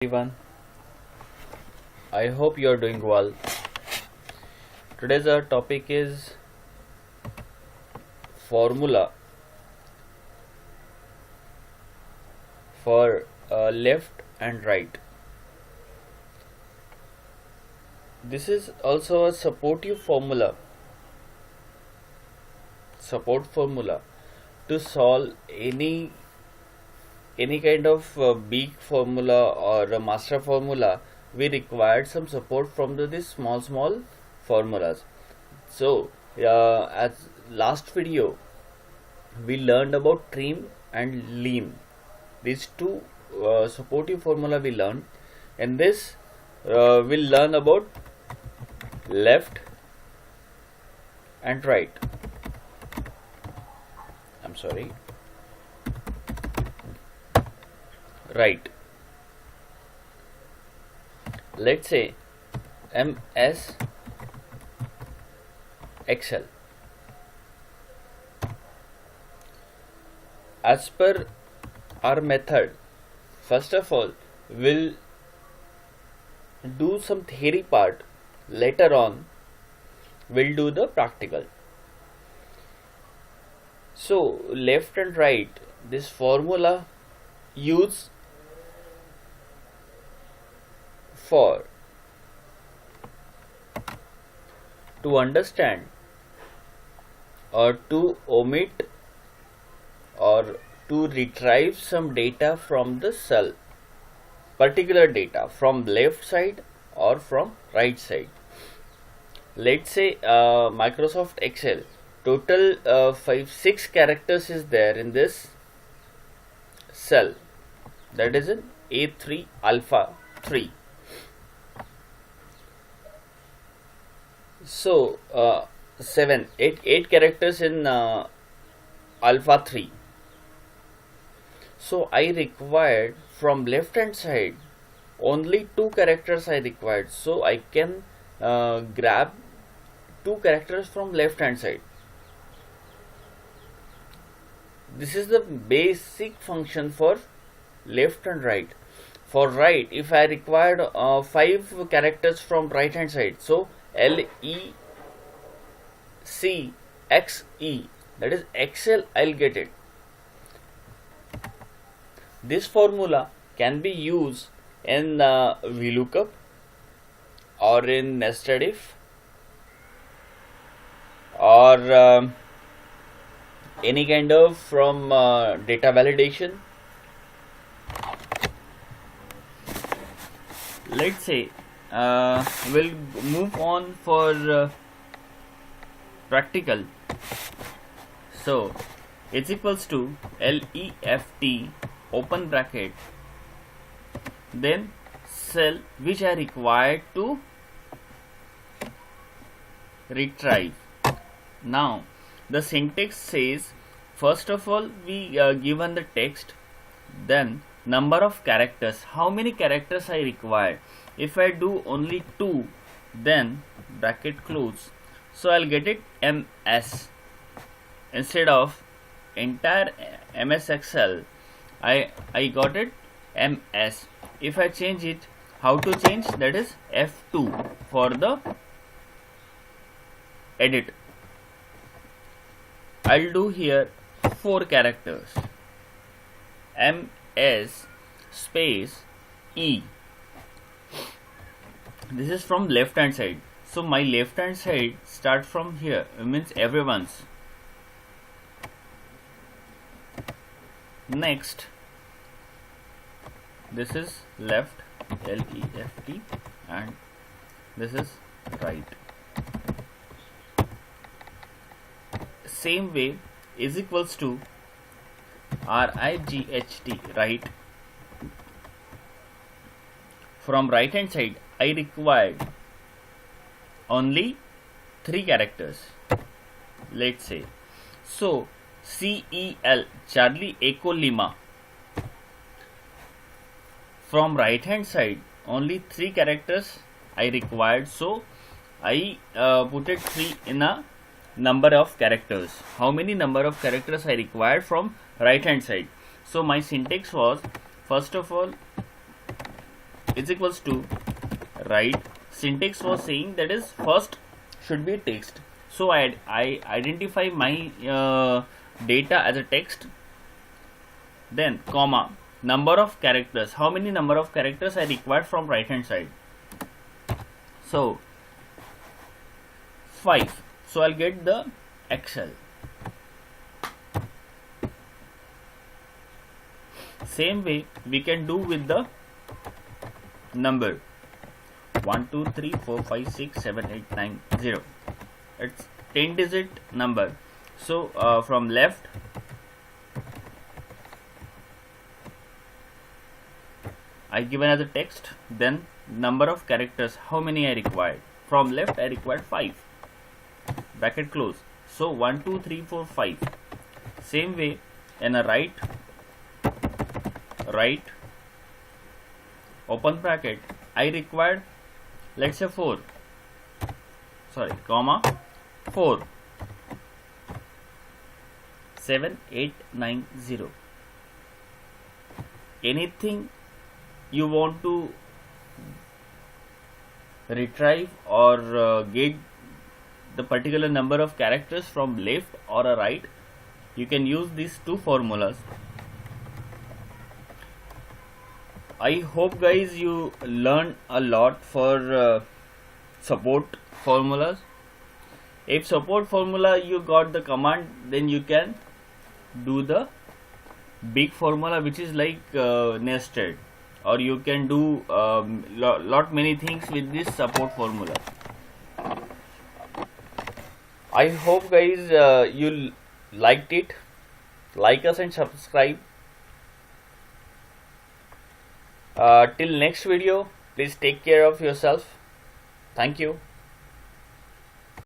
Everyone, I hope you are doing well. Today's our topic is formula for left and right. This is also a support formula to solve any kind of big formula or a master formula. We required some support from these small formulas. So as last video we learned about trim and lean. These two supportive formula we learned. In this we'll learn about left and right. I'm sorry, right. Let's say MS Excel. As per our method, first of all we'll do some theory part. Later on we'll do the practical. So left and right, this formula use for to understand or to omit or to retrieve some data from the cell, particular data from left side or from right side. Let's say Microsoft Excel, total 6 characters is there in this cell, that is in A3 alpha 3. So 8 characters in alpha 3. So I required from left hand side only 2 characters I required. So I can grab 2 characters from left hand side. This is the basic function for left and right. For right, if I required 5 characters from right hand side, so LECXE, that is Excel, I'll get it. This formula can be used in VLOOKUP or in nested if or any kind of from data validation. Let's say we'll move on for practical. So it's equals to LEFT open bracket, then cell which I required to retrieve. Now the syntax says, first of all we given the text, then number of characters, how many characters I require. If I do only 2, then bracket close, so I'll get it MS. Instead of entire MS Excel, I got it MS. If I change it, how to change, that is F2 for the edit. I'll do here 4 characters, MS space E. This is from left hand side, so my left hand side start from here, means everyone's. Next, this is left, LEFT, and this is right. Same way is equals to RIGHT, right. From right hand side I required only 3 characters, let's say. So CEL, Charlie Echo Lima. From right hand side only 3 characters I required, so I put it 3 in a number of characters. How many number of characters I required from right hand side. So my syntax was, first of all is equals to right. Syntax was saying that is first should be text. So I identify my data as a text. Then comma, number of characters. How many number of characters I required from right hand side? So 5. So I'll get the Excel. Same way we can do with the number 1 2 3 4 5 6 7 8 9 0. It's 10 digit number. So from left I given as a text, then number of characters, how many I required. From left I required 5, bracket close. So 1 2 3 4 5. Same way in a right open bracket I required, let's say 4, sorry, comma 4 7 8 9 0. Anything you want to retrieve or get the particular number of characters from left or a right, you can use these two formulas. I hope guys you learn a lot for support formulas. If support formula you got the command, then you can do the big formula which is like nested, or you can do lot many things with this support formula. I hope guys you liked it. Like us and subscribe. Till next video, please take care of yourself. Thank you.